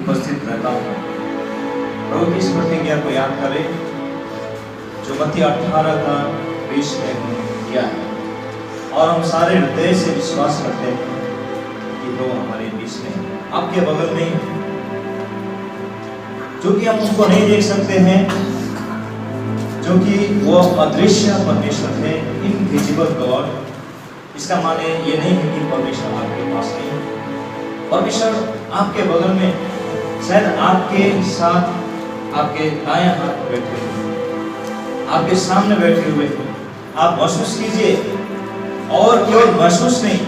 उपस्थित रहता हूँ। प्रभु की इस प्रतिज्ञा को याद करें जो मत्ती 18 का 20 में उन्होंने किया है, और हम सारे हृदय से विश्वास करते हैं कि वो हमारे बीच में है, आपके बगल में ही, जो कि हम उनको नहीं देख सकते हैं, जो कि वो अदृश्य परमेश्वर है, इनविजिबल गॉड। इसका माने ये नहीं है कि परमेश्वर आपके पास नहीं है। परमेश्वर आपके बगल में, शायद आपके साथ, आपके दायां हाथ में बैठे हुए, आपके सामने बैठे हुए। आप महसूस कीजिए, और केवल महसूस नहीं,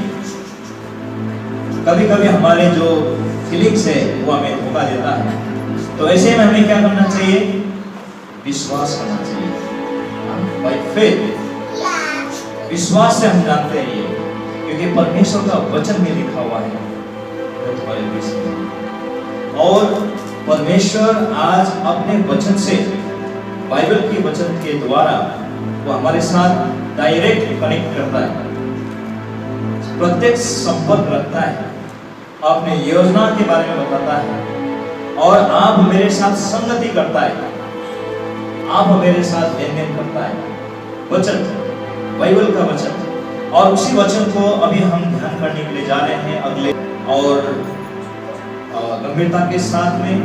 कभी कभी हमारे जो फीलिंग्स है वो हमें धोखा देता है। तो ऐसे में हमें क्या करना चाहिए? विश्वास करना चाहिए। बाय फेथ, विश्वास से हम जानते हैं ये, क्योंकि परमेश्वर का वचन में लिखा हुआ है तुम्हारे बीच में। और परमेश्वर आज अपने वचन से, बाइबल के वचन के द्वारा वो हमारे साथ डायरेक्ट कनेक्ट करता है, प्रत्यक्ष संपर्क रखता है, अपने योजना के बारे में बताता है, और आप मेरे साथ संगति करता है, आप मेरे साथ लेन देन करता है। वचन, बाइबल का वचन, और उसी वचन को अभी हम ध्यान करने के लिए जा रहे हैं अगले, और गंभीरता के साथ में,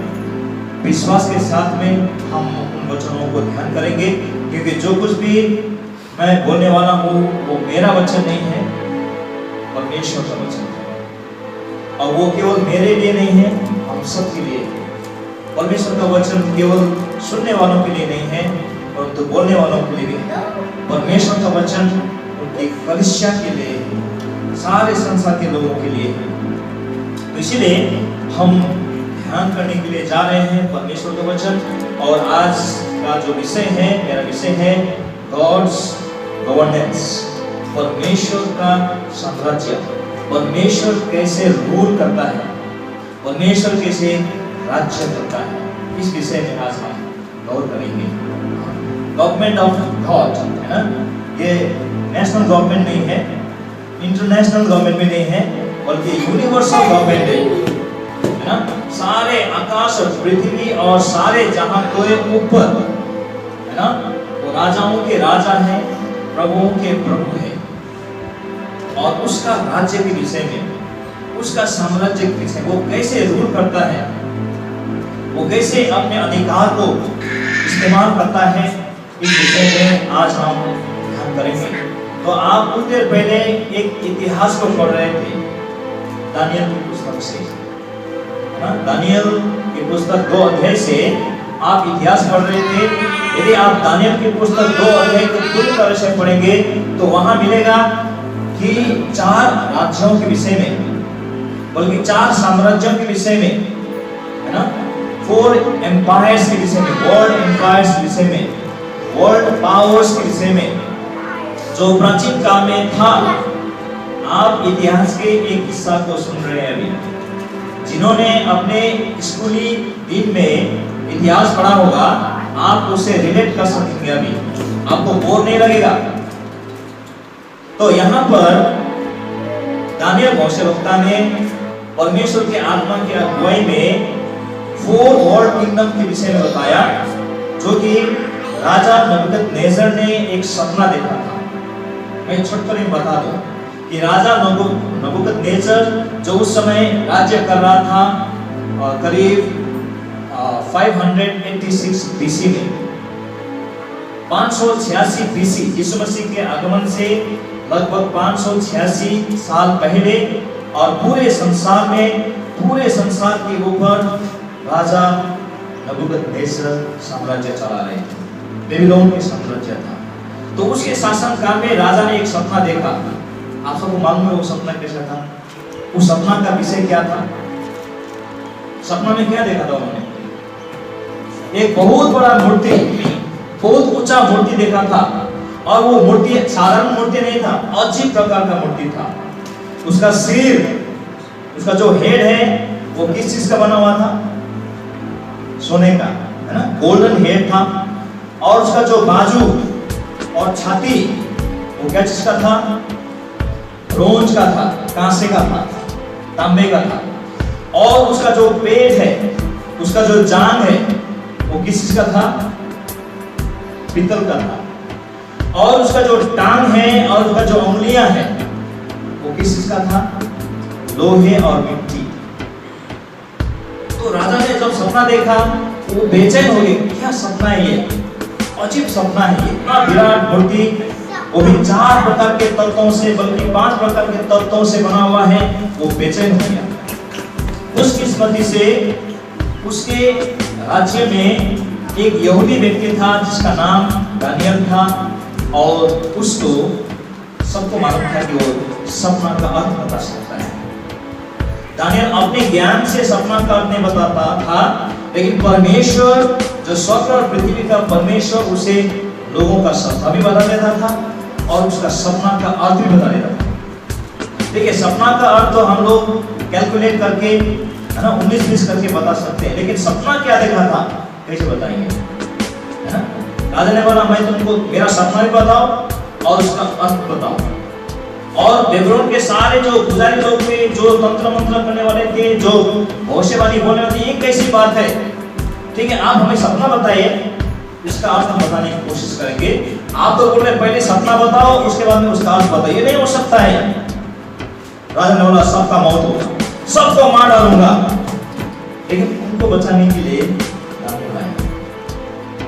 विश्वास के साथ में हम उन वचनों को ध्यान करेंगे, क्योंकि जो कुछ भी मैं बोलने वाला हूँ वो मेरा वचन नहीं है, परमेश्वर का वचन है। और वो केवल मेरे लिए नहीं है, हम सब के लिए। परमेश्वर का वचन केवल सुनने वालों के लिए नहीं है, परंतु बोलने वालों के लिए भी है। परमेश्वर का वचन उनकी कलीसिया के लिए, सारे संसार के लोगों के लिए है। तो इसीलिए हम ध्यान करने के लिए जा रहे हैं परमेश्वर का वचन। और आज का जो विषय है, मेरा विषय है गॉड्स गवर्नेंस, परमेश्वर का साम्राज्य। परमेश्वर कैसे रूल करता है, परमेश्वर कैसे राज्य करता है, इस विषय में आज हम गौर करेंगे। गवर्नमेंट ऑफ गॉड है ना, ये नेशनल गवर्नमेंट नहीं है, इंटरनेशनल गवर्नमेंट भी नहीं है, बल्कि यूनिवर्सल गवर्नमेंट है ना। सारे आकाश और पृथ्वी और सारे जहां के ऊपर है ना, वो राजाओं के राजा है, प्रभुओं के प्रभु है, और उसका राज्य के विषय में, उसका साम्राज्य के विषय में, वो कैसे रूल करता है, वो कैसे अपने अधिकार को इस्तेमाल करता है, इस विषय में आज हम ध्यान करेंगे। तो आप कुछ देर पहले एक इतिहास को पढ़ रहे थे, दानियल की पुस्तक से, है ना। दानियल की पुस्तक 2 अध्याय से आप इतिहास पढ़ रहे थे। यदि आप दानियल की पुस्तक 2 अध्याय को पूरी तरह से पढ़ेंगे तो वहां मिलेगा कि 4 राज्यों के विषय में, बल्कि 4 साम्राज्यों के विषय में, है ना, 4 एम्पायर्स के विषय में, वर्ल्ड एम्पायर्स के विषय में, वर्ल्ड पावर्स के विषय में, जो प्राचीन काल में था। आप इतिहास के एक हिस्सा को सुन रहे हैं अभी। जिन्होंने अपने स्कूली दिन में इतिहास पढ़ा होगा, आप उसे रिलेट कर सकेंगे, अभी आपको बोर नहीं लगेगा। तो यहाँ पर दानियल भविष्यवक्ता ने परमेश्वर के आत्मा की अगुवाई में 4 वर्ल्ड किंगडम के विषय में बताया, जो कि राजा नबूकदनेस्सर ने एक सपना देखा था। मैं छोटकर में बता दूं कि राजा नबूकदनेस्सर जो उस समय राज्य कर रहा था, करीब 586 बीसी में, 586 बीसी, यीशु मसीह के आगमन से लगभग 586 साल पहले, और पूरे संसार में, पूरे संसार के ऊपर राजा नबूकदनेस्सर साम्राज्य चला रहे थे, बेबीलोन के साम्राज्य था। तो उसके शासन काल में राजा ने एक सपना देखा। आप सबको मालूम है वो सपना कैसा था? उस सपना का विषय क्या था? सपना में क्या देखा था उन्होंने? एक बहुत बड़ा मूर्ति, बहुत ऊंचा मूर्ति देखा था, और वो मूर्ति साधारण मूर्ति नहीं था, अजीब प्रकार का मूर्ति था। उसका सिर, उसका जो हेड है वो किस चीज का बना हुआ था? सोने का, है ना, गोल्डन हेड था। और उसका जो बाजू और छाती वो क्या चीज का था? ब्रोंज का था, कांसे का था, तांबे का था। और उसका जो पेट है उसका जो जांग है वो किस चीज का था? पीतल का था। और उसका जो टांग है और उसका जो उंगलियां है वो किस चीज का था? लोहे और मिट्टी। तो राजा ने जब सपना देखा वो बेचैन हो गए, क्या सपना है ये? अजीब सपना है, इतना विराट मूर्ति, वो भी 4 प्रकार के तत्वों से, बल्कि 5 प्रकार के तत्वों से बना हुआ है। वो बेचैन हो गया। उस किस्मती से उसके राज्य में एक यहूदी व्यक्ति था जिसका नाम दानियल था, और उसको सबको मालूम था कि वो सपना का अर्थ बता सकता है। दानियल अपने ज्ञान से सपना का अर्थ नहीं बताता था, लेकिन परमेश्वर जो स्वर्ग और पृथ्वी का परमेश्वर उसे लोगों का सपना भी बता देता था और उसका सपना का अर्थ भी बता देता था। देखिए, सपना का अर्थ तो हम लोग कैलकुलेट करके, है ना, 19-20 करके बता सकते हैं, लेकिन सपना क्या देखा था कैसे बताएंगे? है ना, राजा ने बोला मैं तुमको मेरा सपना भी बताओ और उसका अर्थ बताओ। और बेबीलोन के सारे जो पुजारी लोग थे, जो तंत्र मंत्र करने वाले थे, जो भविष्यवाणी बोलने वाले थे, ये कैसी बात है? ठीक है, आप हमें सपना बताइए, इसका अर्थ हम बताने की कोशिश करेंगे। आप तो बोल रहे पहले सपना बताओ उसके बाद में उसका अर्थ बताइए, नहीं हो सकता है। राजा ने बोला सबका मौत होगा, सबको मार डालूंगा। लेकिन उनको बचाने के लिए दानियल आया।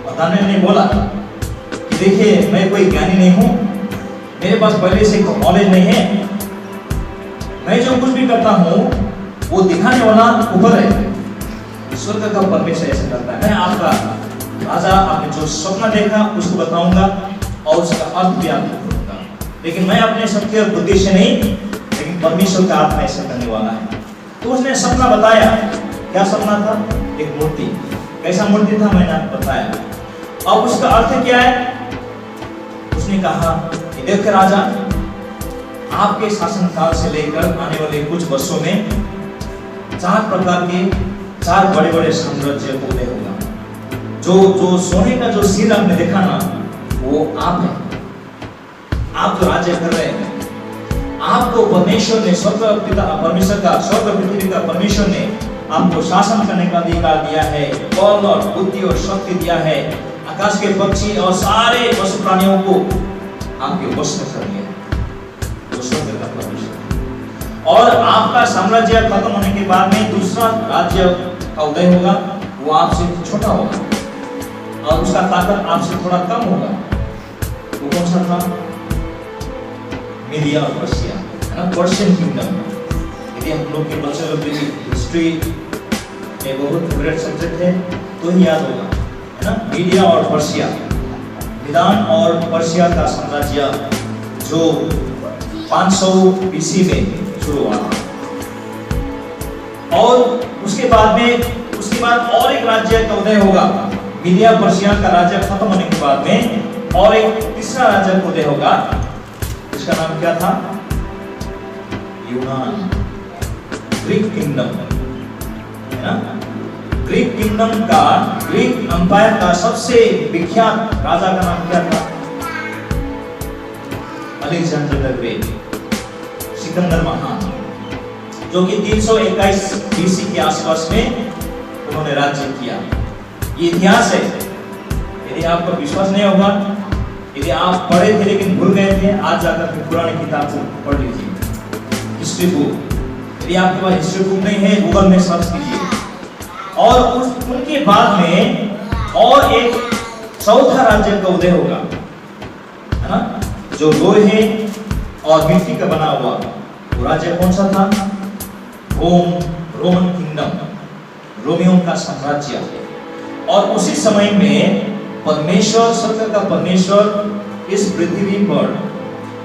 और दानियल ने बोला कि देखिए मैं कोई ज्ञानी नहीं हूं, मेरे पास पहले से नॉलेज नहीं है, मैं जो कुछ भी करता हूं वो दिखाने वाला ऊपर है, स्वर्ग का परमेश्वर ऐसा करता है। मैं आपका राजा, आपने जो सपना देखा उसको बताऊंगा और उसका अर्थ भी आपको बताऊंगा, लेकिन मैं अपने शक्ति और बुद्धि से नहीं, लेकिन परमेश्वर का आत्मा ऐसा करने वाला है। तो उसने सपना बताया। क्या सपना था? एक मूर्ति। कैसा मूर्ति था मैंने आपको बताया। अब उसका अर्थ क्या है? उसने कहा कि देखिए राजा, आपके शासनकाल से लेकर आने वाले कुछ वर्षों में 4 प्रकार के 4 बड़े-बड़े साम्राज्य उदय होगा। जो सोने का जो सिर आपने देखा ना, वो आप हैं। आप जो राज्य कर रहे हैं, आपको परमेश्वर ने, स्वर्ग पिता परमेश्वर का, स्वर्ग पृथ्वी का परमेश्वर ने आपको शासन करने का अधिकार दिया है, बल और बुद्धि और शक्ति दिया है। आकाश के पक्षी और सारे पशु प्राणियों को आपके वश में कर दिया है, स्वर्ग का परमेश्वर। और आपका साम्राज्य खत्म होने के बाद में दूसरा राज्य का उदय होगा, वो आपसे छोटा होगा और उसका ताकत आपसे थोड़ा कम होगा। वो कौन सा था? मीडिया और पर्शिया, है ना, पर्शियन किंगडम। यदि हम लोग के बच्चे लोग हिस्ट्री एक बहुत फेवरेट सब्जेक्ट है तो ही याद होगा, है ना, मीडिया और पर्शिया, मीदान और पर्शिया का साम्राज्य जो 500 BC में शुरू हुआ था। और उसके बाद और एक राज्य का उदय होगा। मीडिया पर्शिया का राज्य खत्म होने के बाद में और एक तीसरा राज्य का उदय होगा, इसका नाम क्या था? यूनान, ग्रीक किंगडम, है ना। ग्रीक किंगडम का, ग्रीक एम्पायर का सबसे विख्यात राजा का नाम क्या था? अलेक्जेंडर द ग्रेट, सिकंदर महान, जो कि 321 BC के आसपास में उन्होंने राज्य किया। ये इतिहास है। यदि आपको विश्वास नहीं होगा, यदि आप पढ़े थे लेकिन भूल गए थे, आज जाकर के पुरानी किताब को पढ़ लीजिए, हिस्ट्री बुक। यदि आपके पास हिस्ट्री बुक नहीं है, गूगल में सर्च कीजिए। और उनके बाद में और एक चौथा राज्य का उदय होगा, है ना, जो लोहे और मिट्टी का बना हुआ। वो राज्य कौन सा था? रोमन किंगडम, रोमियों का साम्राज्य। और उसी समय में परमेश्वर, स्वर्ग का परमेश्वर इस पृथ्वी पर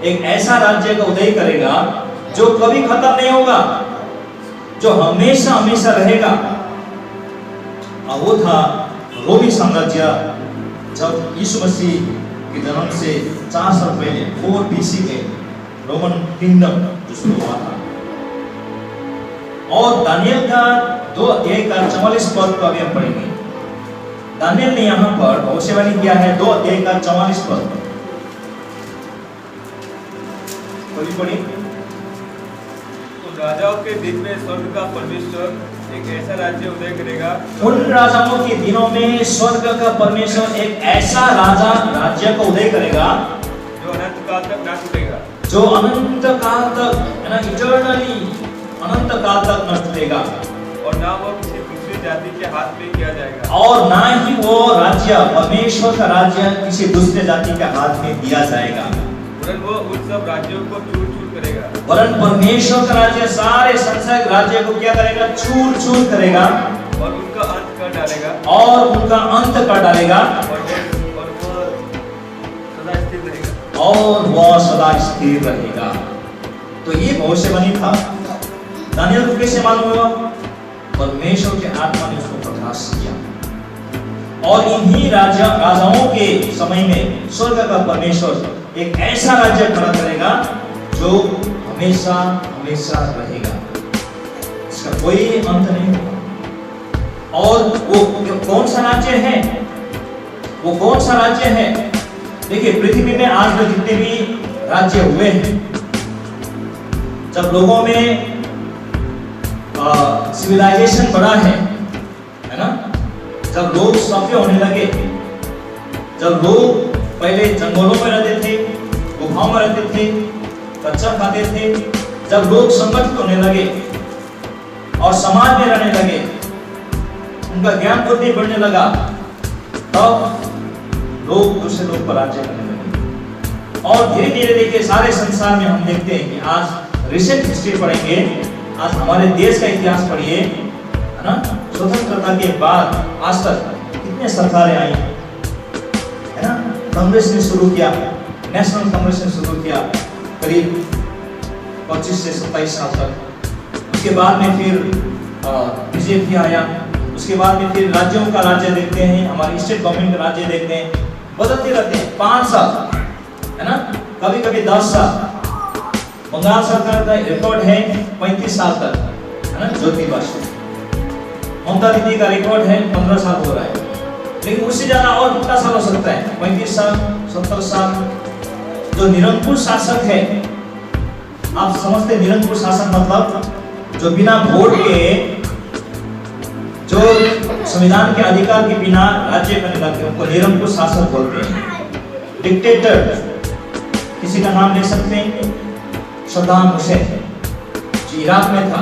एक ऐसा राज्य का उदय करेगा जो कभी खत्म नहीं होगा, जो हमेशा हमेशा रहेगा। और वो था रोमी साम्राज्य। जब यीशु मसीह के जन्म से 4 साल पहले 4 BC में रोमन किंगडम जो शुरू हुआ था। और दानियल का 2 अध्याय का 44 पद को अभी हम पढ़ेंगे। दानियल ने यहाँ पर भविष्यवाणी किया है 2 अध्याय का 44 पद। तो राजाओं के बीच में स्वर्ग का परमेश्वर एक ऐसा राज्य उदय करेगा उन राजाओं के दिनों में स्वर्ग का परमेश्वर एक ऐसा राज्य को उदय करेगा जो अनंत काल तक ना टूटेगा, जो अनंत काल तक, है ना, इटर्नली अनंत काल तक न टूटेगा, और ना वो किसी दूसरी जाति के हाथ में किया जाएगा, और ना ही वो राज्य, परमेश्वर का राज्य किसी दूसरे जाति के हाथ में दिया जाएगा। वरन वो उन सब राज्यों को चूर चूर करेगा, वरन परमेश्वर का राज्य सारे संसार राज्य को क्या करेगा? चूर चूर करेगा और उनका अंत कर डालेगा, और उनका अंत कर डालेगा, और वो सदा स्थिर रहेगा। और वह सदा स्थिर रहेगा। तो ये भविष्यवाणी था। दानियल को कैसे मालूम हुआ? परमेश्वर के आत्मा ने उसको प्रकाश किया। और इन्हीं राजाओं के समय में स्वर्ग का परमेश्वर एक ऐसा राज्य खड़ा करेगा जो हमेशा हमेशा रहेगा, इसका कोई अंत नहीं होगा। और वो कौन सा राज्य है? वो कौन सा राज्य है? देखिए, पृथ्वी में आज तक जितने भी राज्य हुए हैं, जब लोगों में सिविलाइजेशन बढ़ा है ना, जब लोग सभ्य होने लगे, जब लोग पहले जंगलों में रहते थे, गुफाओं में रहते थे, कच्चा खाते थे, जब लोग संगठित होने लगे और समाज में रहने लगे, उनका ज्ञान बुद्धि बढ़ने लगा, तब लोग दूसरे लोग पर राज्य करने लगे। और धीरे धीरे देखिए सारे संसार में हम देखते हैं कि आज रिसेंट हिस्ट्री पढ़ेंगे, आज हमारे देश का इतिहास पढ़िए, है ना, स्वतंत्रता के बाद आज तक कितने सरकारें आई, है ना। कांग्रेस ने शुरू किया, नेशनल कांग्रेस ने शुरू किया करीब 25 से 27 साल तक। उसके बाद में फिर बीजेपी आया, उसके बाद में फिर राज्यों का राज्य देखते हैं, हमारे स्टेट गवर्नमेंट का राज्य देखते हैं, बदलते रहते हैं। 5 साल, है ना, कभी कभी 10 साल। बंगाल सरकार का रिकॉर्ड है 35 साल तक, है ना, ज्योति बसु। ममता दीदी का रिकॉर्ड है 15 साल हो रहा है, लेकिन उससे ज्यादा और कितना साल हो सकता है? 35 साल, 70 साल। जो निरंकुश शासक है, आप समझते निरंकुश शासक मतलब जो बिना वोट के, जो संविधान के अधिकार के बिना राज्य करने लगते हैं, उनको निरंकुश शासक बोलते हैं। डिक्टेटर, किसी का नाम ले सकते हैं? सद्दाम हुसैन, जो इराक में था,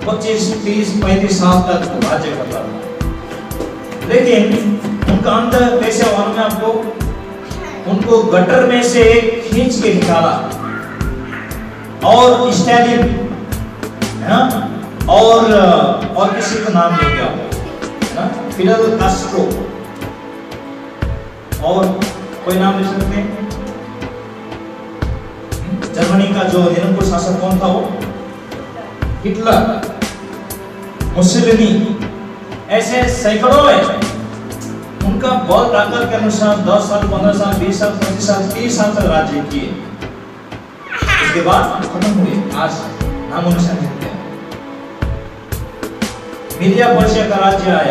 25, 30, 35 साल तक राज्य करता था। लेकिन उनका अंत कैसे हुआ मैं आपको? उनको गटर में से खींच के निकाला, और स्टालिन, है ना, और किसी का नाम ले गया, है ना, फिडेल कास्ट्रो, और कोई नाम ले सकते हैं? जर्मनी का जो निरंकुश शासक कौन था? वो हिटलर, मुसोलिनी, ऐसे सैकड़ों है। उनका बल ताकत के अनुसार 10 साल, 15 साल, 20 साल, 25 साल, 30 साल तक राज्य किए। उसके बाद खत्म हुए, आज नामो निशान नहीं है। मीडिया पर्शिया का राज्य आया,